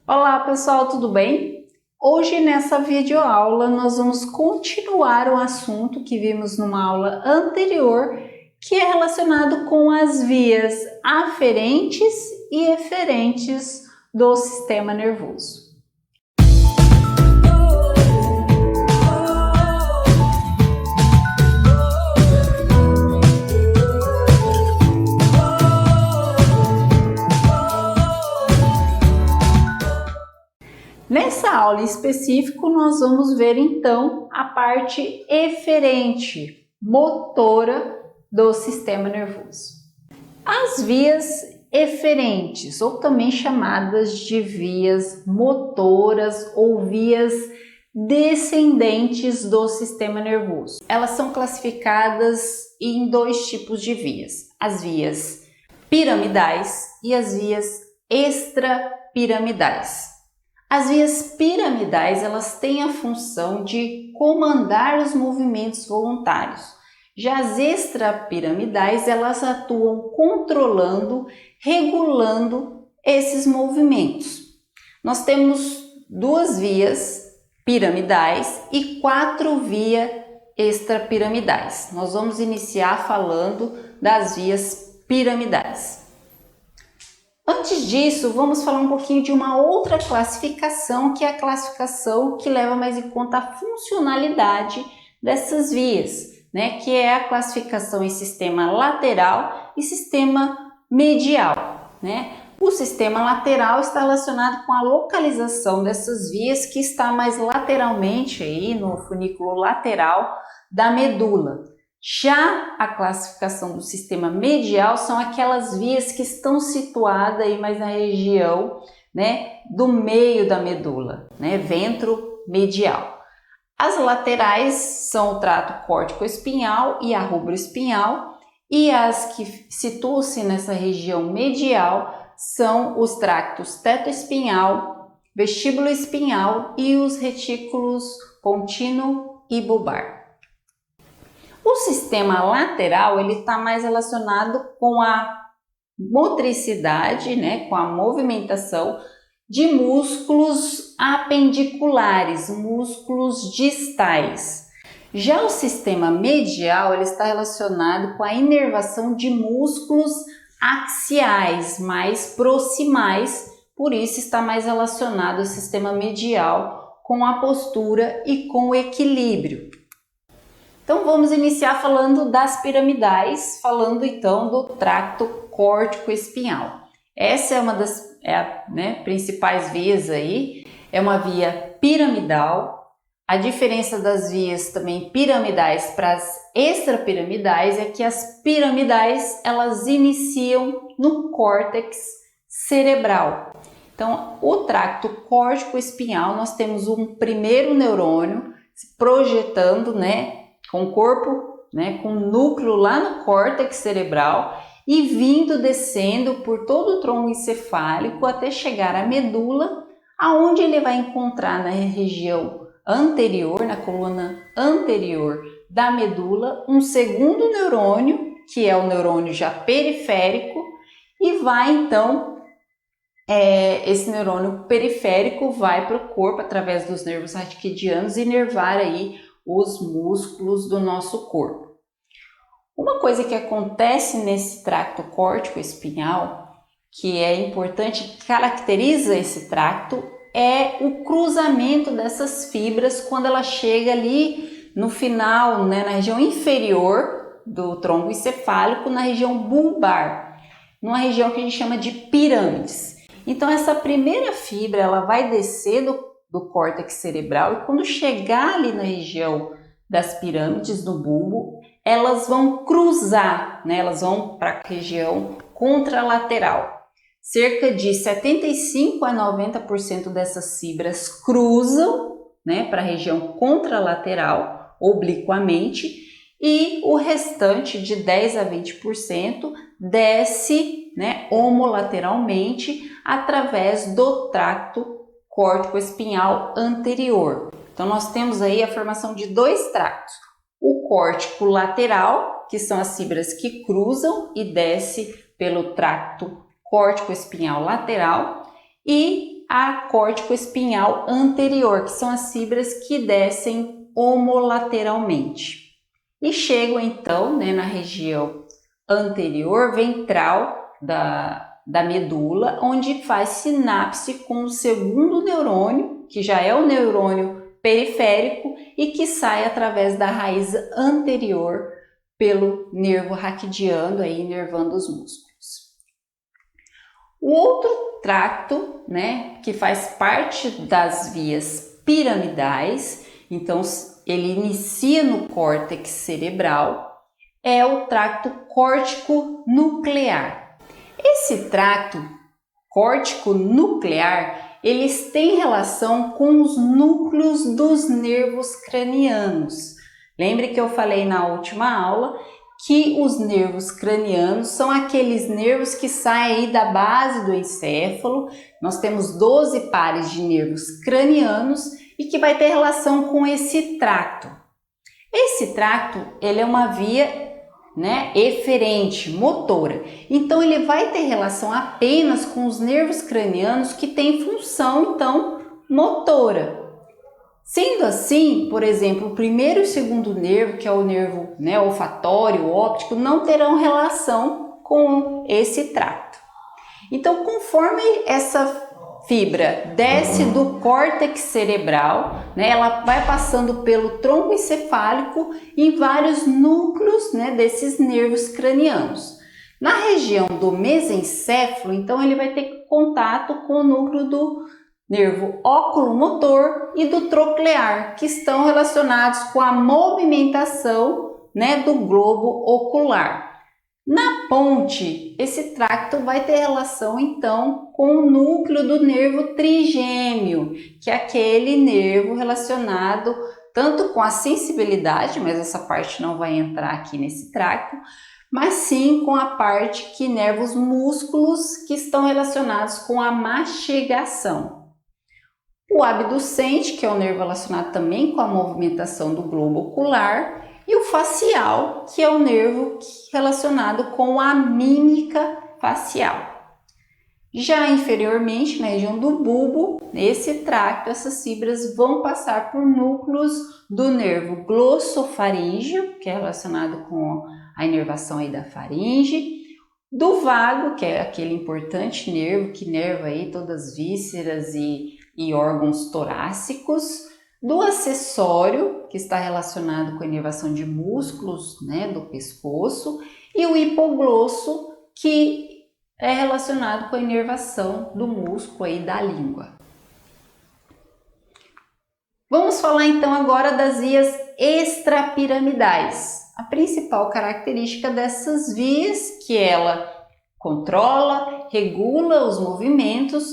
Olá pessoal, tudo bem? Hoje nessa videoaula nós vamos continuar o assunto que vimos numa aula anterior, que é relacionado com as vias aferentes e eferentes do sistema nervoso. Nessa aula em específico, nós vamos ver então a parte eferente, motora do sistema nervoso. As vias eferentes, ou também chamadas de vias motoras ou vias descendentes do sistema nervoso. Elas são classificadas em dois tipos de vias: as vias piramidais e as vias extrapiramidais. As vias piramidais, elas têm a função de comandar os movimentos voluntários. Já as extrapiramidais, elas atuam controlando, regulando esses movimentos. Nós temos duas vias piramidais e 4 vias extrapiramidais. Nós vamos iniciar falando das vias piramidais. Antes disso, vamos falar um pouquinho de uma outra classificação, que é a classificação que leva mais em conta a funcionalidade dessas vias, né? Que é a classificação em sistema lateral e sistema medial, né? O sistema lateral está relacionado com a localização dessas vias, que está mais lateralmente aí no funículo lateral da medula. Já a classificação do sistema medial são aquelas vias que estão situadas aí mais na região, né, do meio da medula, né, ventro-medial. As laterais são o trato córtico-espinhal e a rubro-espinhal, e as que situam-se nessa região medial são os tractos teto-espinhal, vestíbulo-espinhal e os retículos contínuo e bulbar. O sistema lateral ele está mais relacionado com a motricidade, né, com a movimentação de músculos apendiculares, músculos distais. Já o sistema medial ele está relacionado com a inervação de músculos axiais, mais proximais, por isso está mais relacionado ao sistema medial com a postura e com o equilíbrio. Então vamos iniciar falando das piramidais, falando então do tracto córtico-espinhal. Essa é uma das principais vias aí, é uma via piramidal. A diferença das vias também piramidais para as extrapiramidais é que as piramidais elas iniciam no córtex cerebral. Então o tracto córtico-espinhal nós temos um primeiro neurônio se projetando, né, com o corpo, né, com o núcleo lá no córtex cerebral e vindo descendo por todo o tronco encefálico até chegar à medula, aonde ele vai encontrar na região anterior, na coluna anterior da medula, um segundo neurônio, que é o neurônio já periférico, e vai então, esse neurônio periférico vai para o corpo através dos nervos radiquidianos inervar aí os músculos do nosso corpo. Uma coisa que acontece nesse tracto córtico-espinhal, que é importante, que caracteriza esse tracto, é o cruzamento dessas fibras quando ela chega ali no final, né, na região inferior do tronco encefálico, na região bulbar, numa região que a gente chama de pirâmides. Então essa primeira fibra ela vai descer do córtex cerebral e quando chegar ali na região das pirâmides do bulbo, elas vão cruzar, né? Elas vão para a região contralateral. Cerca de 75 a 90% dessas fibras cruzam, né, para a região contralateral, obliquamente, e o restante de 10 a 20% desce, né, homolateralmente através do tracto córtico-espinhal anterior. Então nós temos aí a formação de dois tractos, o córtico lateral, que são as fibras que cruzam e desce pelo tracto córtico-espinhal lateral, e a córtico espinhal anterior, que são as fibras que descem homolateralmente. E chegam então, né, na região anterior ventral da medula, onde faz sinapse com o segundo neurônio, que já é o neurônio periférico e que sai através da raiz anterior pelo nervo raquidiano, aí inervando os músculos. O outro tracto, né, que faz parte das vias piramidais, então ele inicia no córtex cerebral, é o tracto córtico nuclear. Esse tracto córtico nuclear, eles têm relação com os núcleos dos nervos cranianos. Lembre que eu falei na última aula que os nervos cranianos são aqueles nervos que saem aí da base do encéfalo. Nós temos 12 pares de nervos cranianos e que vai ter relação com esse tracto. Esse tracto, ele é uma via, né, eferente, motora. Então ele vai ter relação apenas com os nervos cranianos que têm função, então, motora. Sendo assim, por exemplo, o primeiro e o segundo nervo, que é o nervo, né, olfatório, óptico, não terão relação com esse tracto. Então, conforme essa fibra desce do córtex cerebral, né, ela vai passando pelo tronco encefálico em vários núcleos, né, desses nervos cranianos. Na região do mesencéfalo, então, ele vai ter contato com o núcleo do nervo oculomotor e do troclear, que estão relacionados com a movimentação, né, do globo ocular. Na ponte, esse tracto vai ter relação então com o núcleo do nervo trigêmeo, que é aquele nervo relacionado tanto com a sensibilidade, mas essa parte não vai entrar aqui nesse tracto, mas sim com a parte que inerva os músculos que estão relacionados com a mastigação. O abducente, que é o nervo relacionado também com a movimentação do globo ocular, e o facial, que é o nervo relacionado com a mímica facial. Já inferiormente, na região do bulbo, nesse tracto, essas fibras vão passar por núcleos do nervo glossofaríngeo, que é relacionado com a inervação aí da faringe, do vago, que é aquele importante nervo que inerva aí todas as vísceras e órgãos torácicos, do acessório, que está relacionado com a inervação de músculos, né, do pescoço, e o hipoglosso, que é relacionado com a inervação do músculo aí da língua. Vamos falar então agora das vias extrapiramidais. A principal característica dessas vias, que ela controla, regula os movimentos,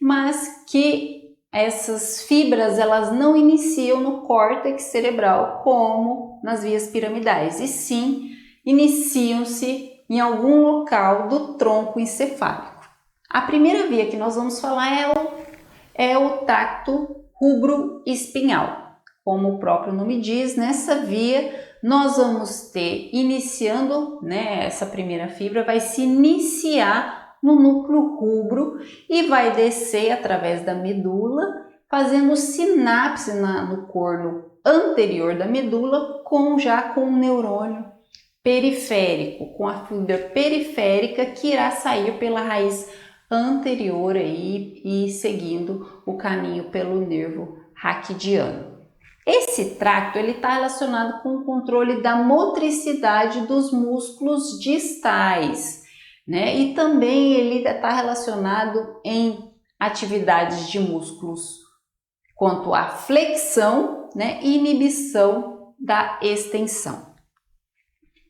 mas que essas fibras elas não iniciam no córtex cerebral como nas vias piramidais, e sim iniciam-se em algum local do tronco encefálico. A primeira via que nós vamos falar é o tracto rubro-espinhal. Como o próprio nome diz, nessa via nós vamos ter, iniciando, né, essa primeira fibra vai se iniciar no núcleo rubro e vai descer através da medula, fazendo sinapse no corno anterior da medula já com o neurônio periférico, com a fibra periférica que irá sair pela raiz anterior aí e seguindo o caminho pelo nervo raquidiano. Esse tracto ele está relacionado com o controle da motricidade dos músculos distais, né? E também ele está relacionado em atividades de músculos quanto à flexão, né, e inibição da extensão.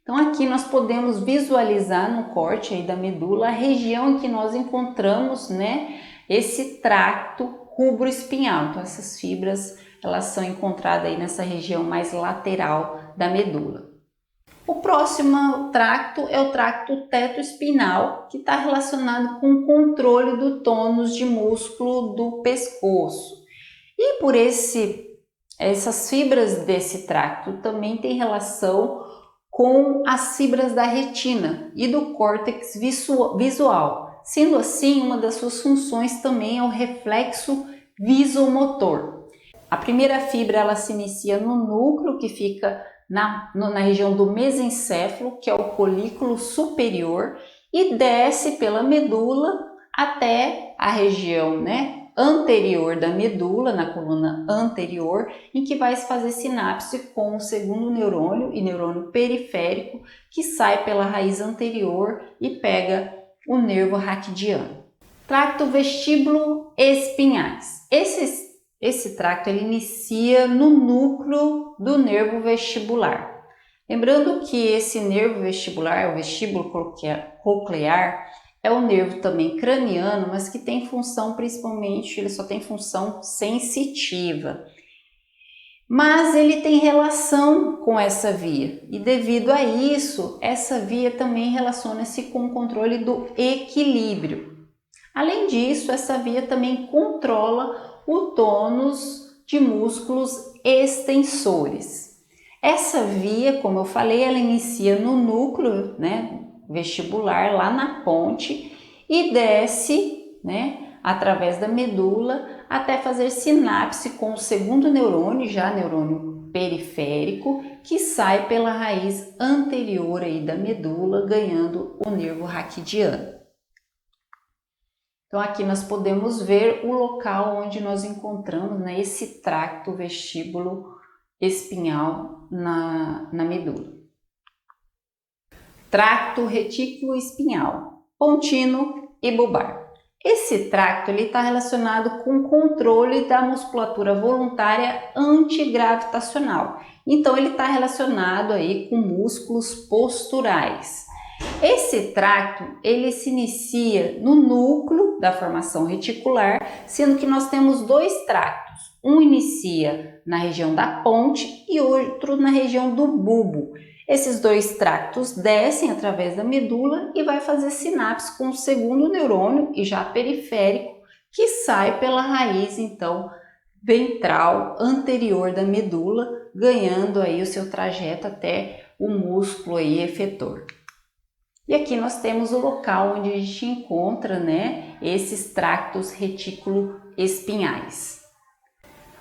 Então aqui nós podemos visualizar no corte aí da medula a região em que nós encontramos, né, esse tracto rubro-espinhal. Então essas fibras elas são encontradas aí nessa região mais lateral da medula. O próximo tracto é o tracto tetoespinal, que está relacionado com o controle do tônus de músculo do pescoço. E por essas fibras desse tracto também tem relação com as fibras da retina e do córtex visual, Sendo assim, uma das suas funções também é o reflexo visomotor. A primeira fibra ela se inicia no núcleo, que fica na região do mesencéfalo, que é o colículo superior, e desce pela medula até a região, anterior da medula, na coluna anterior, em que vai se fazer sinapse com o segundo neurônio e neurônio periférico, que sai pela raiz anterior e pega o nervo raquidiano. Tracto vestíbulo espinhais. Esse tracto ele inicia no núcleo do nervo vestibular. Lembrando que esse nervo vestibular, o vestíbulo coclear, é um nervo também craniano, mas que tem função principalmente, ele só tem função sensitiva. Mas ele tem relação com essa via e devido a isso, essa via também relaciona-se com o controle do equilíbrio. Além disso, essa via também controla o tônus de músculos extensores. Essa via, como eu falei, ela inicia no núcleo, vestibular, lá na ponte, e desce, através da medula, até fazer sinapse com o segundo neurônio, já neurônio periférico, que sai pela raiz anterior aí da medula, ganhando o nervo raquidiano. Então aqui nós podemos ver o local onde nós encontramos esse tracto vestíbulo espinhal na medula. Tracto retículo espinhal, pontino e bulbar. Esse tracto está relacionado com o controle da musculatura voluntária antigravitacional. Então ele está relacionado aí com músculos posturais. Esse tracto ele se inicia no núcleo da formação reticular, sendo que nós temos dois tractos. Um inicia na região da ponte e outro na região do bulbo. Esses dois tractos descem através da medula e vai fazer sinapse com o segundo neurônio e já periférico, que sai pela raiz então ventral anterior da medula, ganhando aí o seu trajeto até o músculo aí efetor. E aqui nós temos o local onde a gente encontra, esses tractos retículo espinhais.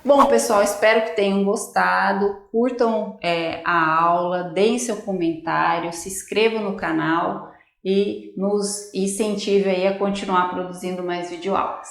Bom, pessoal, espero que tenham gostado, curtam a aula, deem seu comentário, se inscrevam no canal e nos incentive aí a continuar produzindo mais videoaulas.